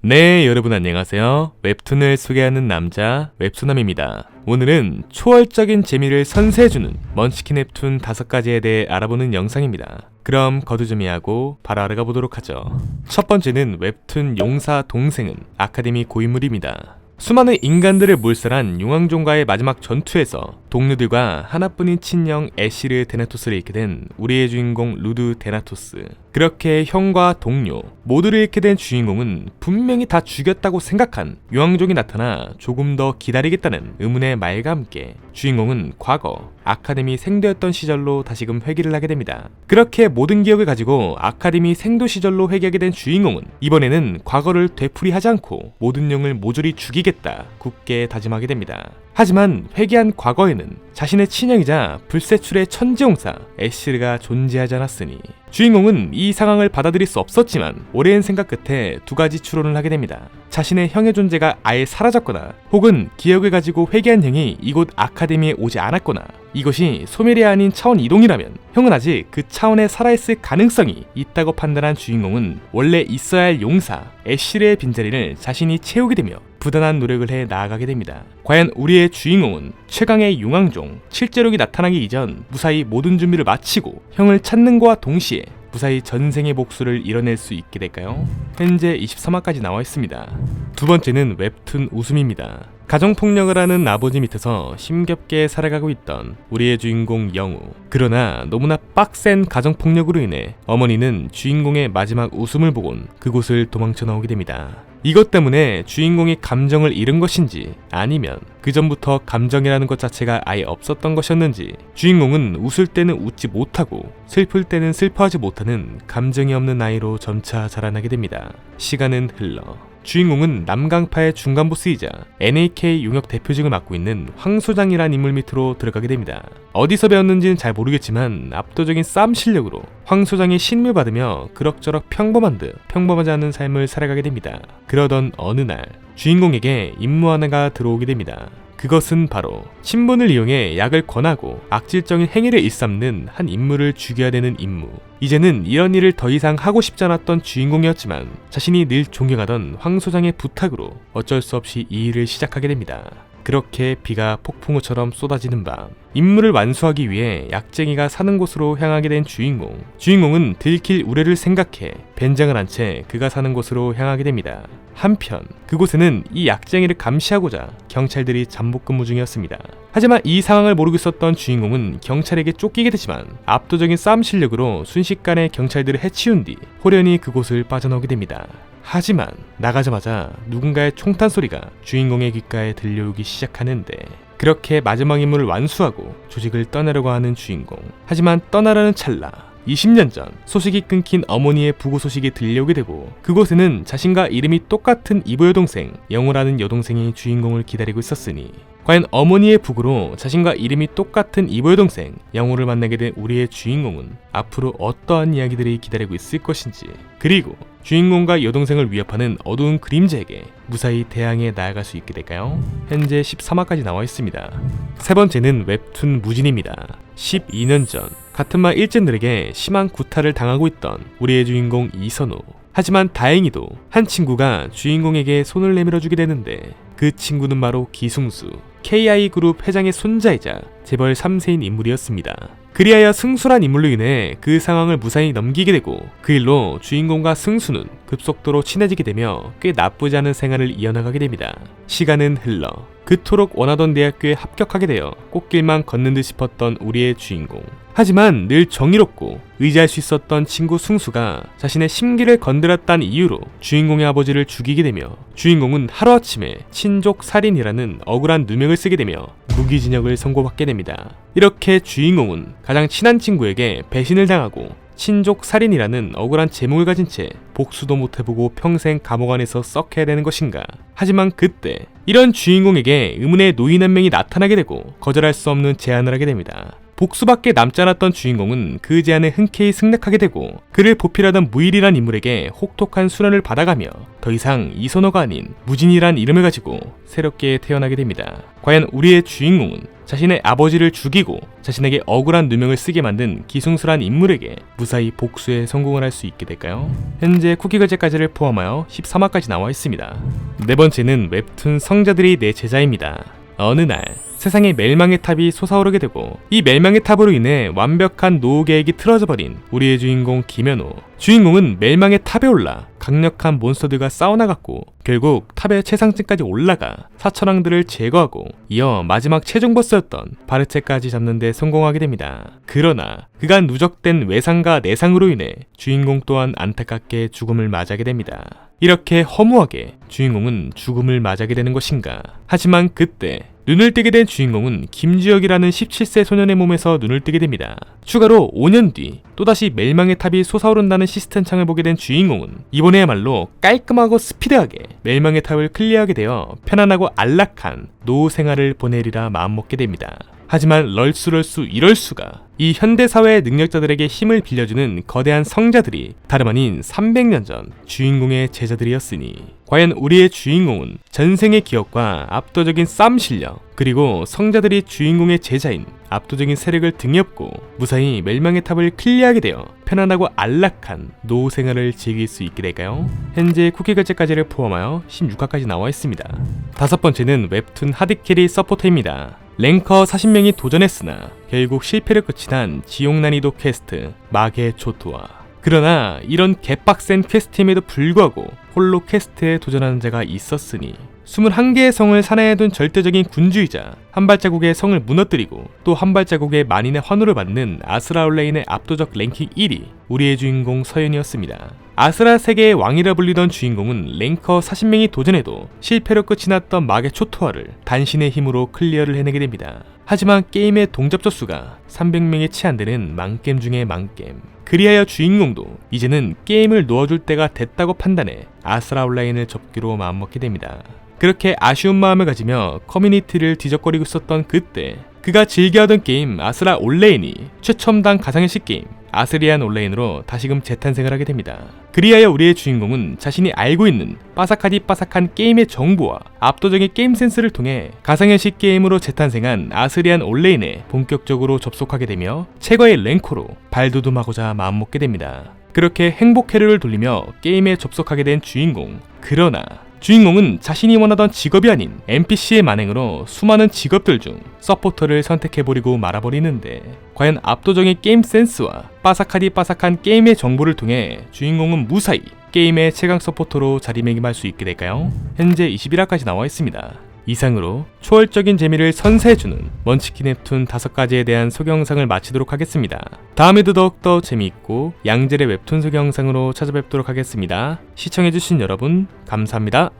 네, 여러분 안녕하세요. 웹툰을 소개하는 남자 웹소남입니다. 오늘은 초월적인 재미를 선사해주는 먼치킨 웹툰 5가지에 대해 알아보는 영상입니다. 그럼 거두절미하고 바로 알아가 보도록 하죠. 첫 번째는 웹툰 용사 동생은 아카데미 고인물입니다. 수많은 인간들을 몰살한 용왕종과의 마지막 전투에서 동료들과 하나뿐인 친형 애시르 데나토스를 잃게 된 우리의 주인공 루드 데나토스. 그렇게 형과 동료 모두를 잃게 된 주인공은 분명히 다 죽였다고 생각한 용왕종이 나타나 조금 더 기다리겠다는 의문의 말과 함께 주인공은 과거 아카데미 생도였던 시절로 다시금 회귀를 하게 됩니다. 그렇게 모든 기억을 가지고 아카데미 생도 시절로 회귀하게 된 주인공은 이번에는 과거를 되풀이하지 않고 모든 영을 모조리 죽이겠다 굳게 다짐하게 됩니다. 하지만 회귀한 과거에는 자신의 친형이자 불세출의 천재용사 애시르가 존재하지 않았으니 주인공은 이 상황을 받아들일 수 없었지만 오랜 생각 끝에 2가지 추론을 하게 됩니다. 자신의 형의 존재가 아예 사라졌거나 혹은 기억을 가지고 회귀한 형이 이곳 아카데미에 오지 않았거나 이것이 소멸이 아닌 차원 이동이라면 형은 아직 그 차원에 살아있을 가능성이 있다고 판단한 주인공은 원래 있어야 할 용사 애시르의 빈자리를 자신이 채우게 되며 부단한 노력을 해 나아가게 됩니다. 과연 우리의 주인공은 최강의 용왕종 7제록이 나타나기 이전 무사히 모든 준비를 마치고 형을 찾는 것과 동시에 무사히 전생의 복수를 이뤄낼 수 있게 될까요? 현재 23화까지 나와 있습니다. 두 번째는 웹툰 웃음입니다. 가정폭력을 하는 아버지 밑에서 힘겹게 살아가고 있던 우리의 주인공 영우. 그러나 너무나 빡센 가정폭력으로 인해 어머니는 주인공의 마지막 웃음을 보곤 그곳을 도망쳐 나오게 됩니다. 이것 때문에 주인공이 감정을 잃은 것인지 아니면 그 전부터 감정이라는 것 자체가 아예 없었던 것이었는지 주인공은 웃을 때는 웃지 못하고 슬플 때는 슬퍼하지 못하는 감정이 없는 아이로 점차 자라나게 됩니다. 시간은 흘러 주인공은 남강파의 중간보스이자 NAK 용역 대표직을 맡고 있는 황 소장이란 인물 밑으로 들어가게 됩니다. 어디서 배웠는지는 잘 모르겠지만 압도적인 싸움 실력으로 황 소장의 신임을 받으며 그럭저럭 평범한 듯 평범하지 않은 삶을 살아가게 됩니다. 그러던 어느 날 주인공에게 임무 하나가 들어오게 됩니다. 그것은 바로 친분을 이용해 약을 권하고 악질적인 행위를 일삼는 한 인물을 죽여야 되는 임무. 이제는 이런 일을 더 이상 하고 싶지 않았던 주인공이었지만 자신이 늘 존경하던 황 소장의 부탁으로 어쩔 수 없이 이 일을 시작하게 됩니다. 그렇게 비가 폭풍우처럼 쏟아지는 밤 임무를 완수하기 위해 약쟁이가 사는 곳으로 향하게 된 주인공은 들킬 우려를 생각해 벤장을 한 채 그가 사는 곳으로 향하게 됩니다. 한편 그곳에는 이 약쟁이를 감시하고자 경찰들이 잠복근무 중이었습니다. 하지만 이 상황을 모르고 있었던 주인공은 경찰에게 쫓기게 되지만 압도적인 싸움 실력으로 순식간에 경찰들을 해치운 뒤 호련히 그곳을 빠져나오게 됩니다. 하지만 나가자마자 누군가의 총탄 소리가 주인공의 귓가에 들려오기 시작하는데 그렇게 마지막 임무를 완수하고 조직을 떠나려고 하는 주인공. 하지만 떠나려는 찰나 20년 전 소식이 끊긴 어머니의 부고 소식이 들려오게 되고 그곳에는 자신과 이름이 똑같은 이보 여동생 영우라는 여동생이 주인공을 기다리고 있었으니 과연 어머니의 부고로 자신과 이름이 똑같은 이보 여동생 영우를 만나게 된 우리의 주인공은 앞으로 어떠한 이야기들이 기다리고 있을 것인지 그리고 주인공과 여동생을 위협하는 어두운 그림자에게 무사히 대항해 나아갈 수 있게 될까요? 현재 13화까지 나와 있습니다. 세 번째는 웹툰 무진입니다. 12년 전 같은 마 일진들에게 심한 구타를 당하고 있던 우리의 주인공 이선호. 하지만 다행히도 한 친구가 주인공에게 손을 내밀어주게 되는데 그 친구는 바로 기승수, KI그룹 회장의 손자이자 재벌 3세인 인물이었습니다. 그리하여 승수란 인물로 인해 그 상황을 무사히 넘기게 되고 그 일로 주인공과 승수는 급속도로 친해지게 되며 꽤 나쁘지 않은 생활을 이어나가게 됩니다. 시간은 흘러 그토록 원하던 대학교에 합격하게 되어 꽃길만 걷는 듯 싶었던 우리의 주인공. 하지만 늘 정의롭고 의지할 수 있었던 친구 승수가 자신의 심기를 건드렸다는 이유로 주인공의 아버지를 죽이게 되며 주인공은 하루아침에 친족 살인이라는 억울한 누명을 쓰게 되며 무기징역을 선고받게 됩니다. 이렇게 주인공은 가장 친한 친구에게 배신을 당하고 친족 살인이라는 억울한 제목을 가진 채 복수도 못해보고 평생 감옥 안에서 썩해야 되는 것인가. 하지만 그때 이런 주인공에게 의문의 노인 한 명이 나타나게 되고 거절할 수 없는 제안을 하게 됩니다. 복수밖에 남지 않았던 주인공은 그 제안에 흔쾌히 승낙하게 되고 그를 보필하던 무일이란 인물에게 혹독한 수련을 받아가며 더 이상 이소노가 아닌 무진이란 이름을 가지고 새롭게 태어나게 됩니다. 과연 우리의 주인공은 자신의 아버지를 죽이고 자신에게 억울한 누명을 쓰게 만든 기승술한 인물에게 무사히 복수에 성공을 할 수 있게 될까요? 현재 쿠키 결제까지를 포함하여 13화까지 나와 있습니다. 네 번째는 웹툰 성자들이 내 제자입니다. 어느 날 세상에 멸망의 탑이 솟아오르게 되고 이 멸망의 탑으로 인해 완벽한 노후 계획이 틀어져 버린 우리의 주인공 김연호. 주인공은 멸망의 탑에 올라 강력한 몬스터들과 싸워나갔고 결국 탑의 최상층까지 올라가 사천왕들을 제거하고 이어 마지막 최종 보스였던 바르체까지 잡는 데 성공하게 됩니다. 그러나 그간 누적된 외상과 내상으로 인해 주인공 또한 안타깝게 죽음을 맞이하게 됩니다. 이렇게 허무하게 주인공은 죽음을 맞이하게 되는 것인가. 하지만 그때 눈을 뜨게 된 주인공은 김주혁이라는 17세 소년의 몸에서 눈을 뜨게 됩니다. 추가로 5년 뒤 또다시 멸망의 탑이 솟아오른다는 시스템 창을 보게 된 주인공은 이번에야말로 깔끔하고 스피드하게 멸망의 탑을 클리어하게 되어 편안하고 안락한 노후 생활을 보내리라 마음먹게 됩니다. 하지만 럴수 이럴수가 이 현대사회의 능력자들에게 힘을 빌려주는 거대한 성자들이 다름 아닌 300년 전 주인공의 제자들이었으니 과연 우리의 주인공은 전생의 기억과 압도적인 싸움 실력 그리고 성자들이 주인공의 제자인 압도적인 세력을 등에 업고 무사히 멸망의 탑을 클리어하게 되어 편안하고 안락한 노후 생활을 즐길 수 있게 될까요? 현재 쿠키 결제까지를 포함하여 16화까지 나와 있습니다. 다섯 번째는 웹툰 하드캐리 서포터입니다. 랭커 40명이 도전했으나 결국 실패를 끝이 난 지옥 난이도 퀘스트 마계 초토화. 그러나 이런 개빡센 퀘스트임에도 불구하고 홀로 퀘스트에 도전하는 자가 있었으니 21개의 성을 산하에둔 절대적인 군주이자 한 발자국의 성을 무너뜨리고 또 한 발자국의 만인의 환호를 받는 아스라 온라인의 압도적 랭킹 1위 우리의 주인공 서연이었습니다. 아스라 세계의 왕이라 불리던 주인공은 랭커 40명이 도전해도 실패로 끝이 났던 마계 초토화를 단신의 힘으로 클리어를 해내게 됩니다. 하지만 게임의 동접자 수가 300명에 채 안되는 망겜 중의 망겜. 그리하여 주인공도 이제는 게임을 놓아줄 때가 됐다고 판단해 아스라 온라인을 접기로 마음먹게 됩니다. 그렇게 아쉬운 마음을 가지며 커뮤니티를 뒤적거리고 있었던 그때 그가 즐겨하던 게임 아스라 온라인이 최첨단 가상현실 게임 아스리안 온라인으로 다시금 재탄생을 하게 됩니다. 그리하여 우리의 주인공은 자신이 알고 있는 빠삭하디빠삭한 게임의 정보와 압도적인 게임 센스를 통해 가상현실 게임으로 재탄생한 아스리안 온라인에 본격적으로 접속하게 되며 최고의 랭커로 발돋움하고자 마음먹게 됩니다. 그렇게 행복 회로를 돌리며 게임에 접속하게 된 주인공. 그러나 주인공은 자신이 원하던 직업이 아닌 NPC의 만행으로 수많은 직업들 중 서포터를 선택해버리고 말아버리는데 과연 압도적인 게임 센스와 빠삭하디빠삭한 게임의 정보를 통해 주인공은 무사히 게임의 최강 서포터로 자리매김할 수 있게 될까요? 현재 21화까지 나와 있습니다. 이상으로 초월적인 재미를 선사해주는 먼치킨 웹툰 5가지에 대한 소개 영상을 마치도록 하겠습니다. 다음에도 더욱더 재미있고 양질의 웹툰 소개 영상으로 찾아뵙도록 하겠습니다. 시청해주신 여러분 감사합니다.